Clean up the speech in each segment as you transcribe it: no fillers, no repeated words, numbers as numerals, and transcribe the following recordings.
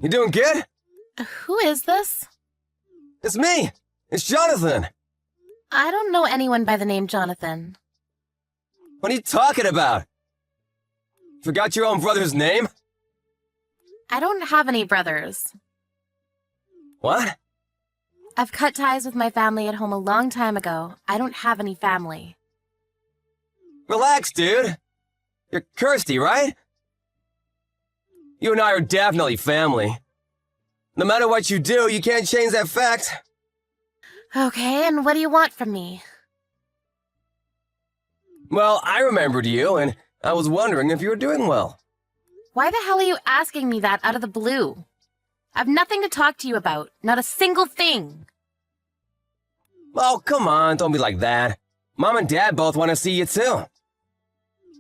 You doing good? Who is this? It's me! It's Jonathan! I don't know anyone by the name Jonathan. What are you talking about? Forgot your own brother's name? I don't have any brothers. What? I've cut ties with my family at home a long time ago. I don't have any family. Relax, dude. You're Kirsty, right? You and I are definitely family. No matter what you do, you can't change that fact. Okay, and what do you want from me? Well, I remembered you, and I was wondering if you were doing well. Why the hell are you asking me that out of the blue? I've nothing to talk to you about. Not a single thing. Oh, come on, don't be like that. Mom and Dad both want to see you, too.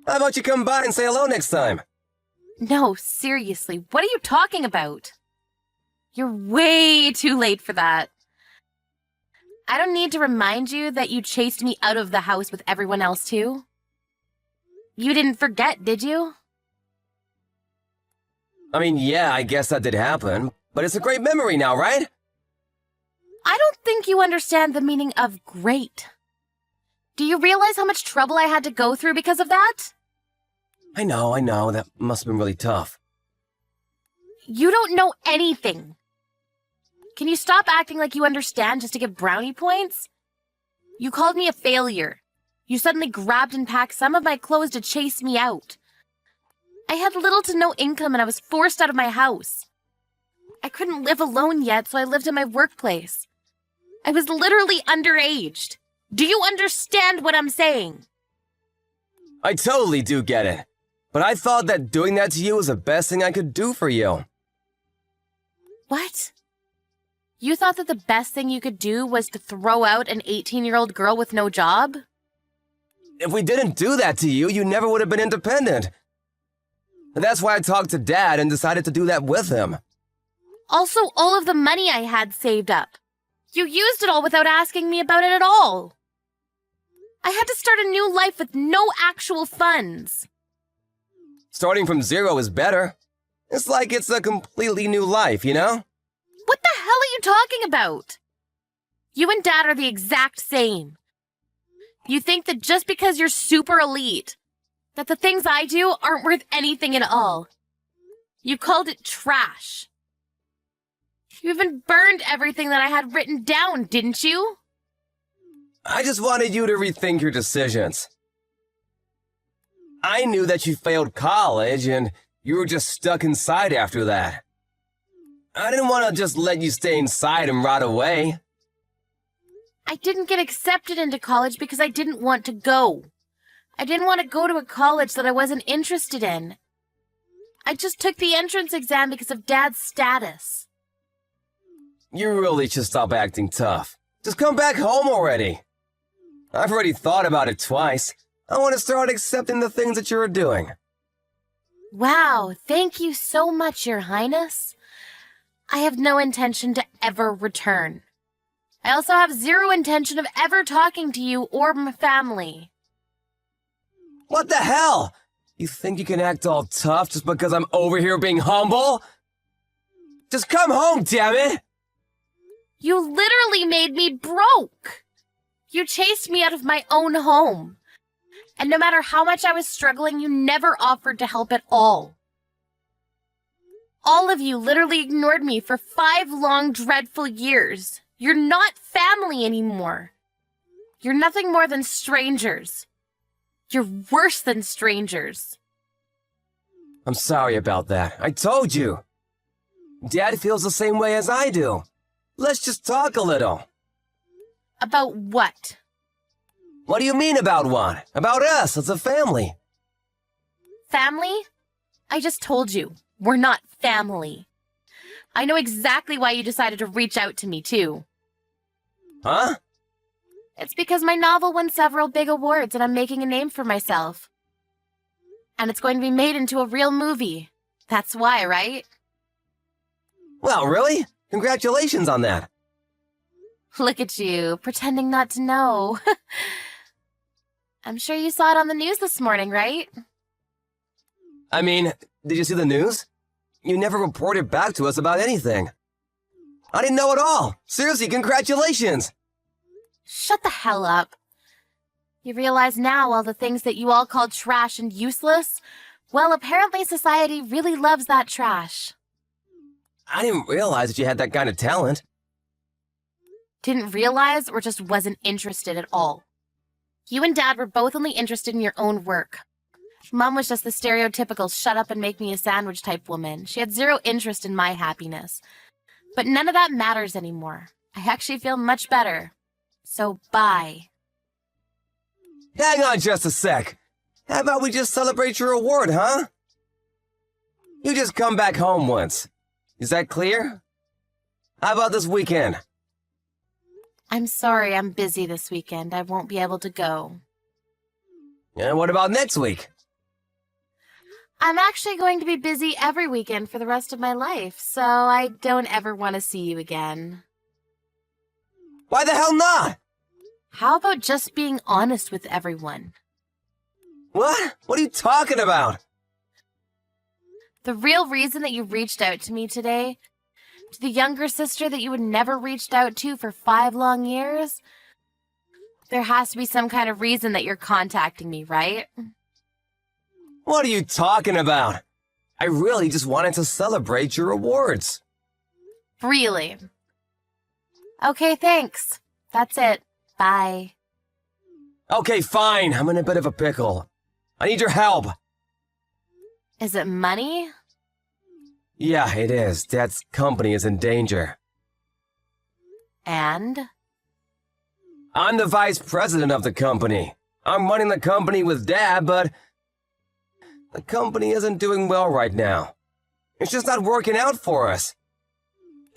How about you come by and say hello next time? No, seriously, what are you talking about? You're way too late for that. I don't need to remind you that you chased me out of the house with everyone else, too. You didn't forget, did you? I mean, yeah, I guess that did happen, but it's a great memory now, right? I don't think you understand the meaning of great. Do you realize how much trouble I had to go through because of that? I know, that must have been really tough. You don't know anything. Can you stop acting like you understand just to get brownie points? You called me a failure. You suddenly grabbed and packed some of my clothes to chase me out. I had little to no income and I was forced out of my house. I couldn't live alone yet, so I lived in my workplace. I was literally underaged. Do you understand what I'm saying? I totally do get it. But I thought that doing that to you was the best thing I could do for you. What? You thought that the best thing you could do was to throw out an 18-year-old girl with no job? If we didn't do that to you, you never would have been independent. And that's why I talked to Dad and decided to do that with him. Also, all of the money I had saved up. You used it all without asking me about it at all. I had to start a new life with no actual funds. Starting from zero is better. It's like it's a completely new life, you know? What the hell are you talking about? You and Dad are the exact same. You think that just because you're super elite, that the things I do aren't worth anything at all. You called it trash. You even burned everything that I had written down, didn't you? I just wanted you to rethink your decisions. I knew that you failed college and you were just stuck inside after that. I didn't want to just let you stay inside and rot away. I didn't get accepted into college because I didn't want to go. I didn't want to go to a college that I wasn't interested in. I just took the entrance exam because of Dad's status. You really should stop acting tough. Just come back home already. I've already thought about it twice. I want to start accepting the things that you're doing. Wow, thank you so much, Your Highness. I have no intention to ever return. I also have zero intention of ever talking to you or my family. What the hell? You think you can act all tough just because I'm over here being humble? Just come home, damn it! You literally made me broke. You chased me out of my own home. And no matter how much I was struggling, you never offered to help at all. All of you literally ignored me for 5 long, dreadful years. You're not family anymore. You're nothing more than strangers. You're worse than strangers. I'm sorry about that. I told you. Dad feels the same way as I do. Let's just talk a little. About what? What do you mean about what? About us as a family. Family? I just told you, we're not family. I know exactly why you decided to reach out to me, too. Huh? It's because my novel won several big awards and I'm making a name for myself. And it's going to be made into a real movie. That's why, right? Well, really? Congratulations on that. Look at you, pretending not to know. I'm sure you saw it on the news this morning, right? I mean, did you see the news? You never reported back to us about anything. I didn't know at all. Seriously, congratulations. Shut the hell up. You realize now all the things that you all call trash and useless? Well, apparently society really loves that trash. I didn't realize that you had that kind of talent. Didn't realize or just wasn't interested at all. You and Dad were both only interested in your own work. Mom was just the stereotypical shut up and make me a sandwich type woman. She had zero interest in my happiness. But none of that matters anymore. I actually feel much better. So bye. Hang on just a sec. How about we just celebrate your award, huh? You just come back home once. Is that clear? How about this weekend? I'm sorry, I'm busy this weekend. I won't be able to go. And what about next week? I'm actually going to be busy every weekend for the rest of my life, so I don't ever want to see you again. Why the hell not? How about just being honest with everyone? What? What are you talking about? The real reason that you reached out to me today, to the younger sister that you had never reached out to for 5 long years, there has to be some kind of reason that you're contacting me, right? What are you talking about? I really just wanted to celebrate your awards. Really? Okay, thanks. That's it. Bye. Okay, fine. I'm in a bit of a pickle. I need your help. Is it money? Yeah, it is. Dad's company is in danger. And? I'm the vice president of the company. I'm running the company with Dad, but the company isn't doing well right now. It's just not working out for us.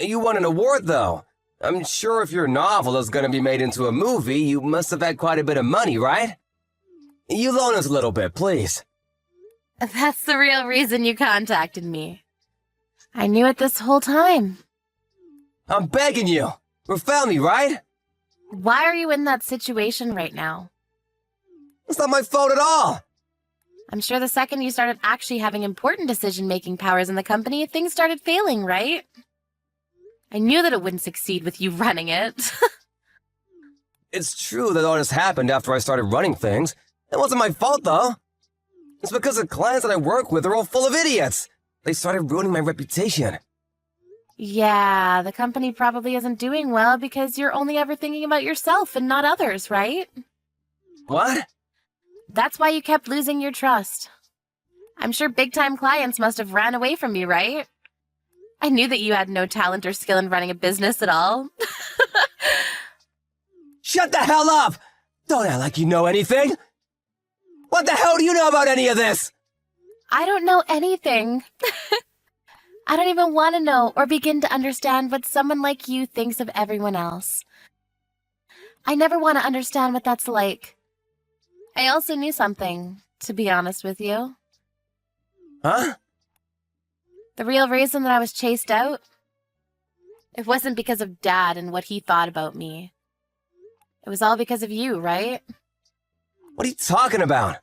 You won an award, though. I'm sure if your novel is going to be made into a movie, you must have had quite a bit of money, right? You loan us a little bit, please. That's the real reason you contacted me. I knew it this whole time. I'm begging you. For family, right? Why are you in that situation right now? It's not my fault at all. I'm sure the second you started actually having important decision-making powers in the company, things started failing, right? I knew that it wouldn't succeed with you running it. It's true that all this happened after I started running things. It wasn't my fault, though. It's because the clients that I work with are all full of idiots. They started ruining my reputation. Yeah, the company probably isn't doing well because you're only ever thinking about yourself and not others, right? What? That's why you kept losing your trust. I'm sure big-time clients must have ran away from you, right? I knew that you had no talent or skill in running a business at all. Shut the hell up! Don't act like you know anything! What the hell do you know about any of this? I don't know anything. I don't even want to know or begin to understand what someone like you thinks of everyone else. I never want to understand what that's like. I also knew something, to be honest with you. Huh? The real reason that I was chased out? It wasn't because of Dad and what he thought about me. It was all because of you, right? What are you talking about?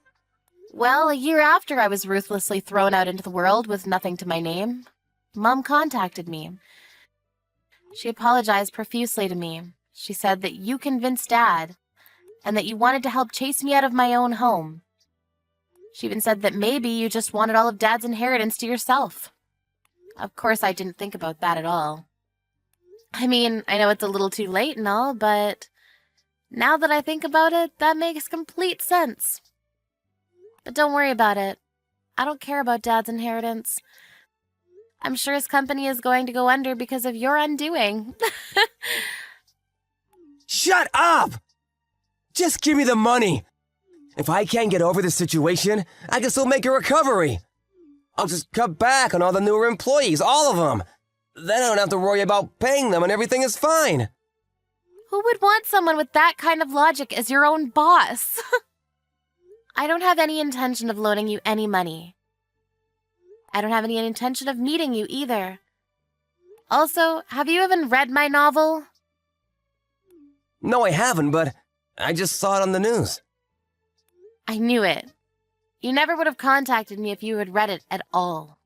Well, a year after I was ruthlessly thrown out into the world with nothing to my name, Mom contacted me. She apologized profusely to me. She said that you convinced Dad, and that you wanted to help chase me out of my own home. She even said that maybe you just wanted all of Dad's inheritance to yourself. Of course, I didn't think about that at all. I mean, I know it's a little too late and all, but now that I think about it, that makes complete sense. But don't worry about it. I don't care about Dad's inheritance. I'm sure his company is going to go under because of your undoing. Shut up! Just give me the money. If I can't get over this situation, I can still make a recovery. I'll just cut back on all the newer employees, all of them. Then I don't have to worry about paying them and everything is fine. Who would want someone with that kind of logic as your own boss? I don't have any intention of loaning you any money. I don't have any intention of meeting you either. Also, have you even read my novel? No, I haven't, but I just saw it on the news. I knew it. You never would have contacted me if you had read it at all.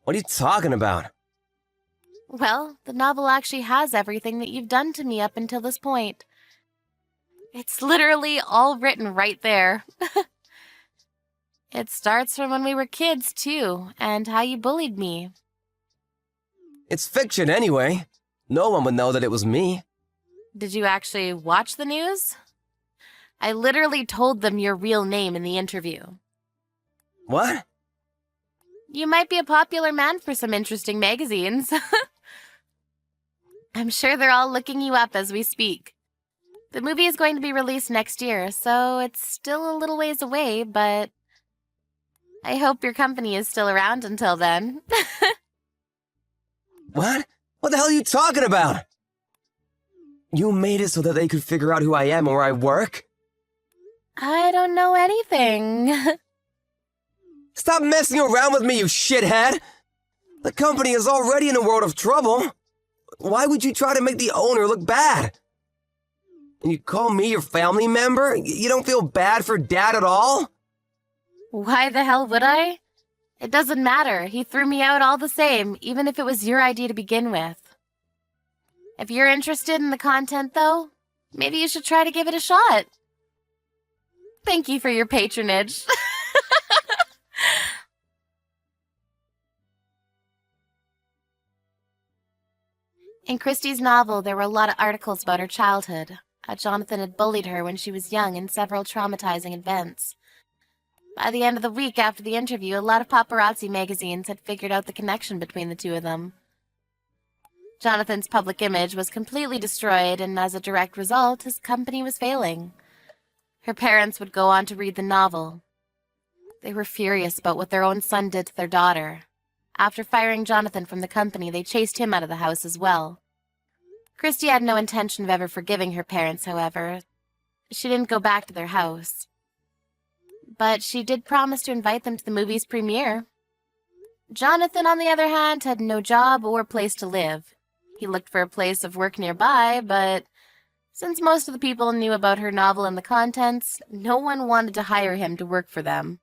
What are you talking about? Well, the novel actually has everything that you've done to me up until this point. It's literally all written right there. It starts from when we were kids, too, and how you bullied me. It's fiction anyway. No one would know that it was me. Did you actually watch the news? I literally told them your real name in the interview. What? You might be a popular man for some interesting magazines. I'm sure they're all looking you up as we speak. The movie is going to be released next year, so it's still a little ways away, but I hope your company is still around until then. What? What the hell are you talking about? You made it so that they could figure out who I am and where I work? I don't know anything. Stop messing around with me, you shithead! The company is already in a world of trouble. Why would you try to make the owner look bad? And you call me your family member? You don't feel bad for Dad at all? Why the hell would I? It doesn't matter. He threw me out all the same, even if it was your idea to begin with. If you're interested in the content, though, maybe you should try to give it a shot. Thank you for your patronage. In Christie's novel, there were a lot of articles about her childhood. How Jonathan had bullied her when she was young in several traumatizing events. By the end of the week after the interview, a lot of paparazzi magazines had figured out the connection between the two of them. Jonathan's public image was completely destroyed, and as a direct result, his company was failing. Her parents would go on to read the novel. They were furious about what their own son did to their daughter. After firing Jonathan from the company, they chased him out of the house as well. Christie had no intention of ever forgiving her parents, however. She didn't go back to their house. But she did promise to invite them to the movie's premiere. Jonathan, on the other hand, had no job or place to live. He looked for a place of work nearby, but since most of the people knew about her novel and the contents, no one wanted to hire him to work for them.